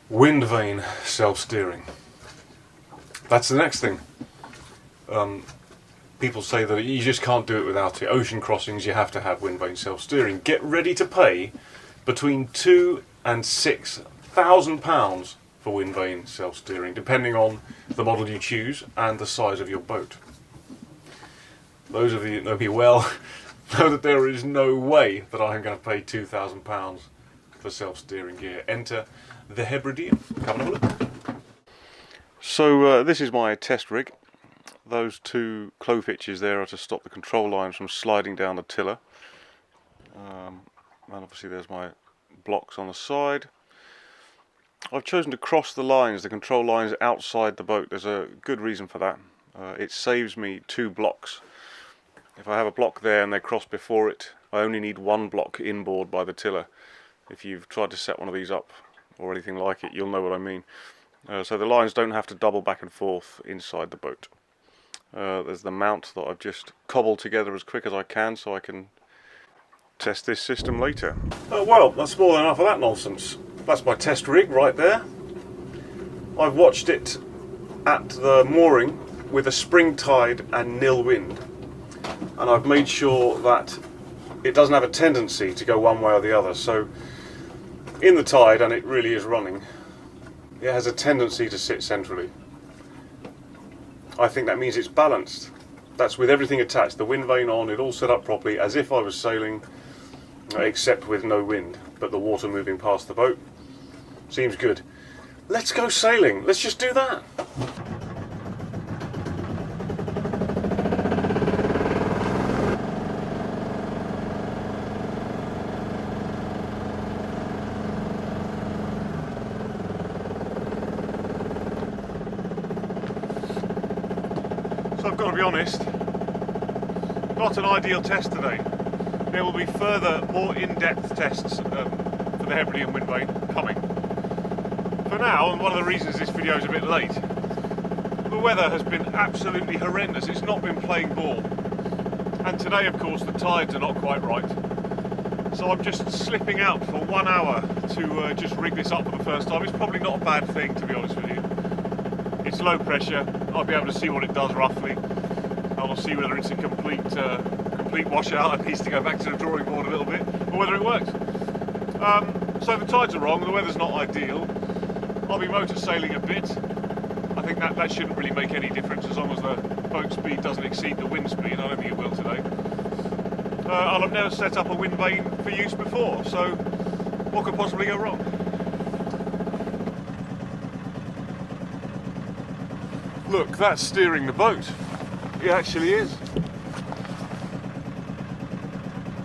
Wind vane self-steering. That's the next thing. People say that you just can't do it without it. Ocean crossings, you have to have wind vane self-steering. Get ready to pay between £2,000 and £6,000 for wind vane self-steering, depending on the model you choose and the size of your boat. Those of you that know me well know that there is no way that I'm going to pay £2,000 for self-steering gear. Enter the Hebridean. Come and have a look. So this is my test rig. Those two clove hitches there are to stop the control lines from sliding down the tiller. And obviously there's my blocks on the side. I've chosen to cross the lines, the control lines, outside the boat. There's a good reason for that. It saves me 2 blocks. If I have a block there and they cross before it, I only need 1 block inboard by the tiller. If you've tried to set one of these up or anything like it, you'll know what I mean. So the lines don't have to double back and forth inside the boat. There's the mount that I've just cobbled together as quick as I can so I can test this system later. Oh well, that's more than enough of that nonsense. That's my test rig right there. I've watched it at the mooring with a spring tide and nil wind, and I've made sure that it doesn't have a tendency to go one way or the other. So in the tide, and it really is running, it has a tendency to sit centrally. I think that means it's balanced. That's with everything attached, the wind vane on, it all set up properly, as if I was sailing, except with no wind, but the water moving past the boat. Seems good. Let's go sailing. Let's just do that. So I've got to be honest, not an ideal test today. There will be further, more in-depth tests for the Hebridean wind vane coming. For now, and one of the reasons this video is a bit late, the weather has been absolutely horrendous. It's not been playing ball. And today, of course, the tides are not quite right. So I'm just slipping out for 1 hour to just rig this up for the first time. It's probably not a bad thing, to be honest with you. It's low pressure. I'll be able to see what it does roughly. I'll see whether it's a complete washout and needs to go back to the drawing board a little bit, or whether it works. So the tides are wrong, the weather's not ideal. I'll be motor sailing a bit. I think that shouldn't really make any difference as long as the boat speed doesn't exceed the wind speed. I don't think it will today. I've never set up a wind vane for use before, so what could possibly go wrong? Look, that's steering the boat. It actually is.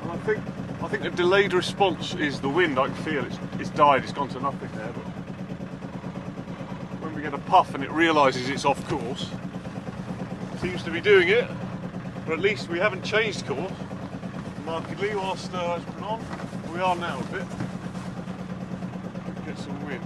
And I think the delayed response is the wind. I can feel it's died, it's gone to nothing there, but when we get a puff and it realises it's off course, it seems to be doing it, or at least we haven't changed course markedly whilst it's been on. We are now a bit. Get some wind.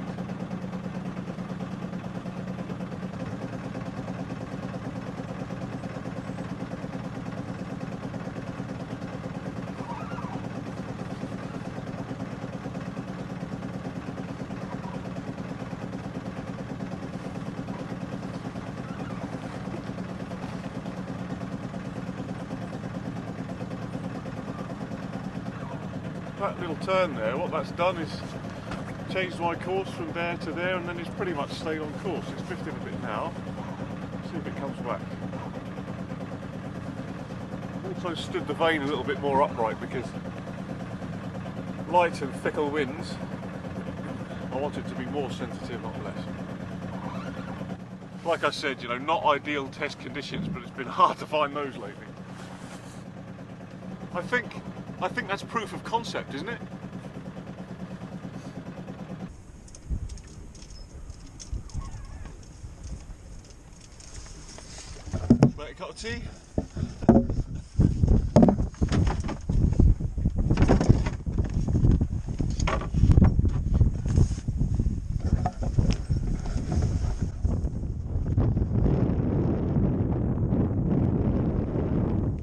That little turn there, what that's done is changed my course from there to there, and then it's pretty much stayed on course. It's drifting a bit now. See if it comes back. Also stood the vane a little bit more upright because light and fickle winds, I want it to be more sensitive, not less. Like I said, you know, not ideal test conditions, but it's been hard to find those lately. I think that's proof of concept, isn't it? Make a cup of tea.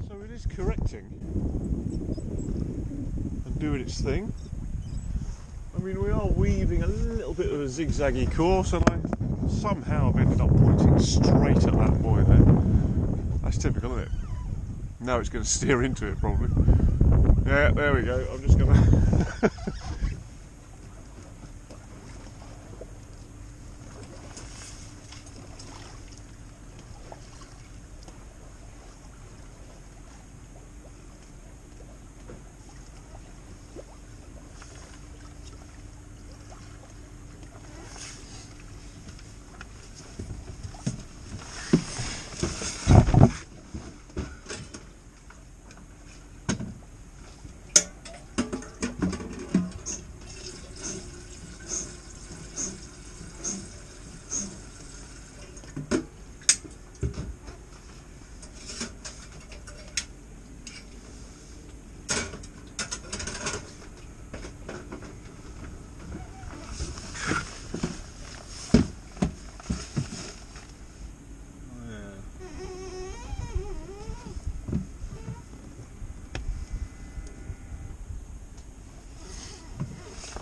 So it is correcting and doing its thing. mean, we are weaving a little bit of a zigzaggy course, and I somehow have ended up pointing straight at that buoy there. That's typical, isn't it? Now it's going to steer into it, probably. Yeah, there we go. I'm just going to...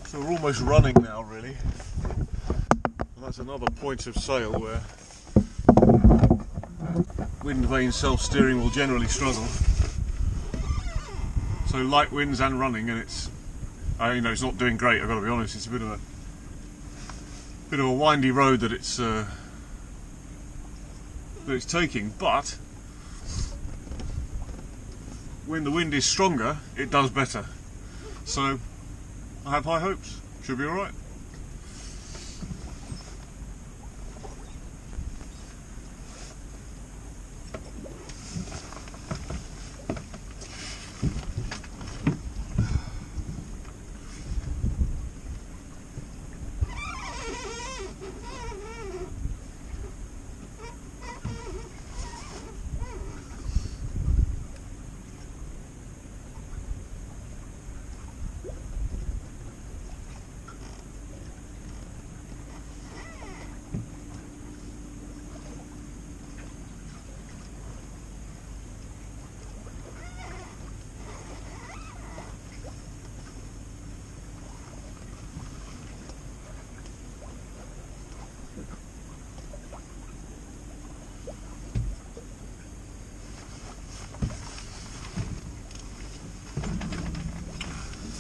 So we're almost running now, really. And that's another point of sail where wind vane self-steering will generally struggle. So light winds and running, and it's it's not doing great. I've got to be honest. It's a bit of a windy road that it's taking, but when the wind is stronger, it does better. So I have high hopes. Should be alright.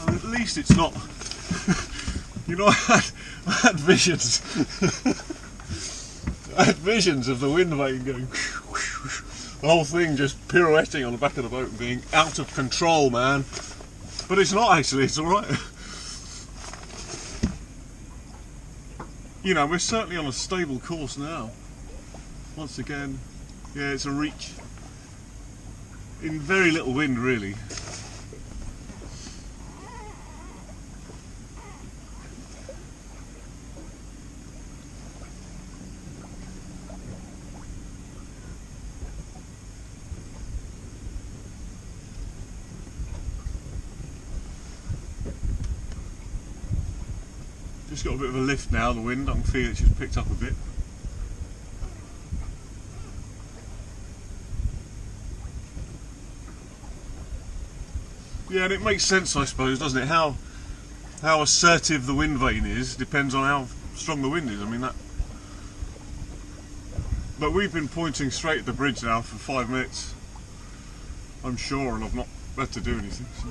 At least it's not. I had visions. I had visions of the wind vane going, the whole thing just pirouetting on the back of the boat and being out of control, man. But it's not actually. It's all right. We're certainly on a stable course now. Once again, yeah, it's a reach in very little wind, really. Just got a bit of a lift now, the wind, I can feel it's just picked up a bit. Yeah, and it makes sense, I suppose, doesn't it? How assertive the wind vane is depends on how strong the wind is. I mean that. But we've been pointing straight at the bridge now for 5 minutes, I'm sure, and I've not had to do anything. So.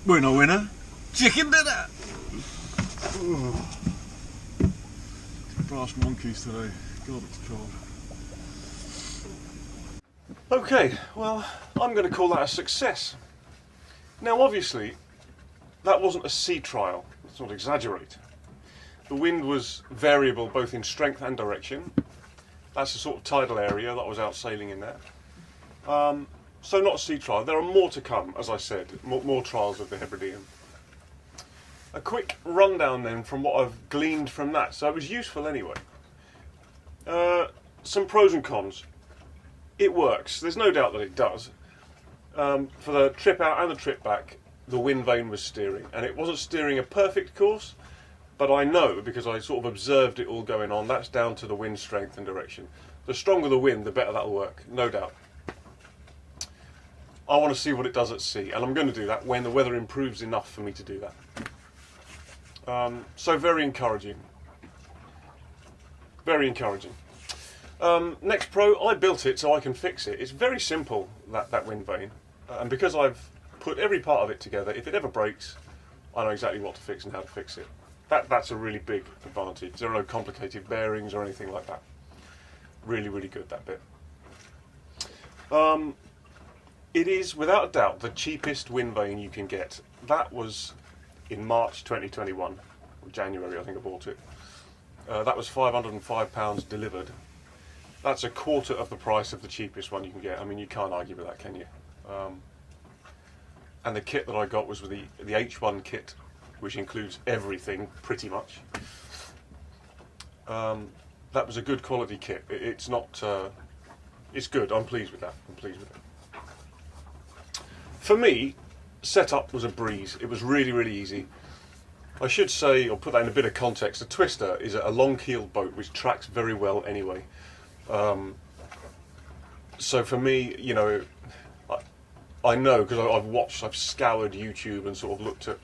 Winner, winner, chicken dinner! Brass monkeys today. God, it's cold. Okay, well, I'm going to call that a success. Now, obviously, that wasn't a sea trial. Let's not exaggerate. The wind was variable both in strength and direction. That's the sort of tidal area that I was out sailing in there. So not a sea trial. There are more to come, as I said, more trials of the Hebridean. A quick rundown then from what I've gleaned from that. So it was useful anyway. Some pros and cons. It works. There's no doubt that it does. For the trip out and the trip back, the wind vane was steering. And it wasn't steering a perfect course, but I know, because I sort of observed it all going on, that's down to the wind strength and direction. The stronger the wind, the better that'll work, no doubt. I want to see what it does at sea, and I'm going to do that when the weather improves enough for me to do that. So very encouraging. Very encouraging. Next Pro, I built it so I can fix it. It's very simple, that wind vane, and because I've put every part of it together, if it ever breaks, I know exactly what to fix and how to fix it. That's a really big advantage. There are no complicated bearings or anything like that. Really, really good, that bit. It is, without a doubt, the cheapest wind vane you can get. That was in March 2021, or January I think I bought it. That was £505 delivered. That's a quarter of the price of the cheapest one you can get. I mean, you can't argue with that, can you? And the kit that I got was with the H1 kit, which includes everything, pretty much. That was a good quality kit. It's not... it's good. I'm pleased with that. I'm pleased with it. For me, setup was a breeze. It was really, really easy. I should say, or put that in a bit of context, a twister is a long-keeled boat which tracks very well anyway. So for me, you know, I know, because I've scoured YouTube and sort of looked at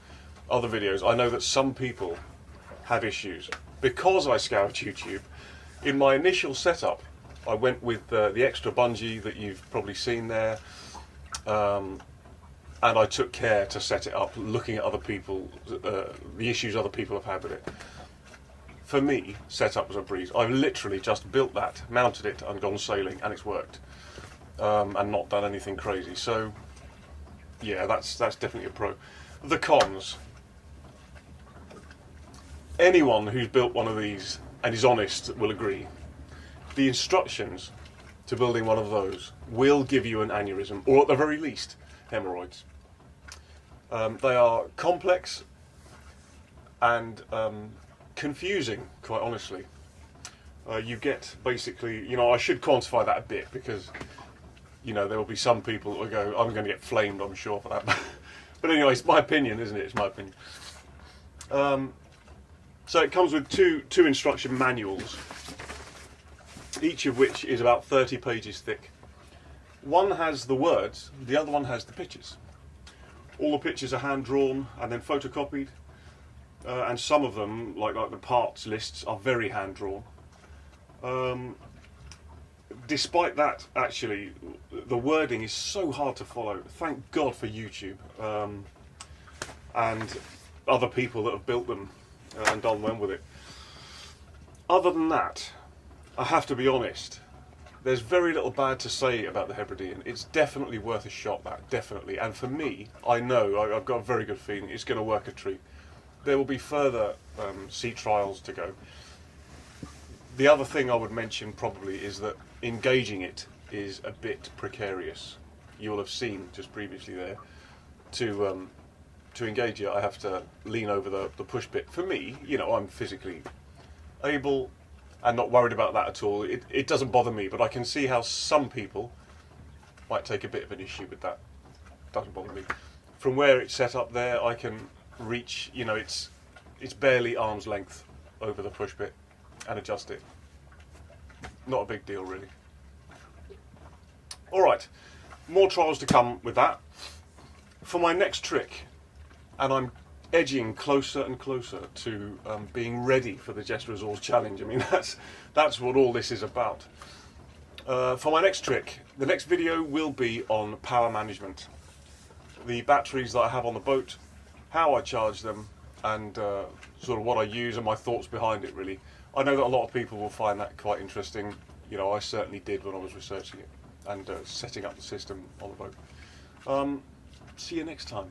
other videos, I know that some people have issues. Because I scoured YouTube, in my initial setup, I went with the extra bungee that you've probably seen there, and I took care to set it up, looking at other people, the issues other people have had with it. For me, setup was a breeze. I've literally just built that, mounted it, and gone sailing, and it's worked, and not done anything crazy. So, yeah, that's definitely a pro. The cons. Anyone who's built one of these and is honest will agree. The instructions to building one of those will give you an aneurysm, or at the very least, hemorrhoids. They are complex and confusing, quite honestly. You get basically, you know, I should quantify that a bit because, you know, there will be some people that will go, I'm going to get flamed, I'm sure, for that. But anyway, it's my opinion, isn't it? It's my opinion. So it comes with two instruction manuals, each of which is about 30 pages thick. One has the words, the other one has the pictures. All the pictures are hand drawn and then photocopied, and some of them, like the parts lists, are very hand drawn. Despite that, actually, the wording is so hard to follow. Thank God for YouTube and other people that have built them and done well with it. Other than that, I have to be honest, there's very little bad to say about the Hebridean. It's definitely worth a shot, that, definitely. And for me, I know, I've got a very good feeling it's going to work a treat. There will be further sea trials to go. The other thing I would mention probably is that engaging it is a bit precarious. You will have seen just previously there, to engage it I have to lean over the push bit. For me, you know, I'm physically able and not worried about that at all. It doesn't bother me, but I can see how some people might take a bit of an issue with that. Doesn't bother me. From where it's set up there, I can reach, you know, it's barely arm's length over the push bit and adjust it. Not a big deal, really. Alright, more trials to come with that. For my next trick, and I'm edging closer and closer to being ready for the Jester Azores challenge. I mean, that's what all this is about. For my next trick, the next video will be on power management. The batteries that I have on the boat, how I charge them, and sort of what I use and my thoughts behind it, really. I know that a lot of people will find that quite interesting. You know, I certainly did when I was researching it and setting up the system on the boat. See you next time.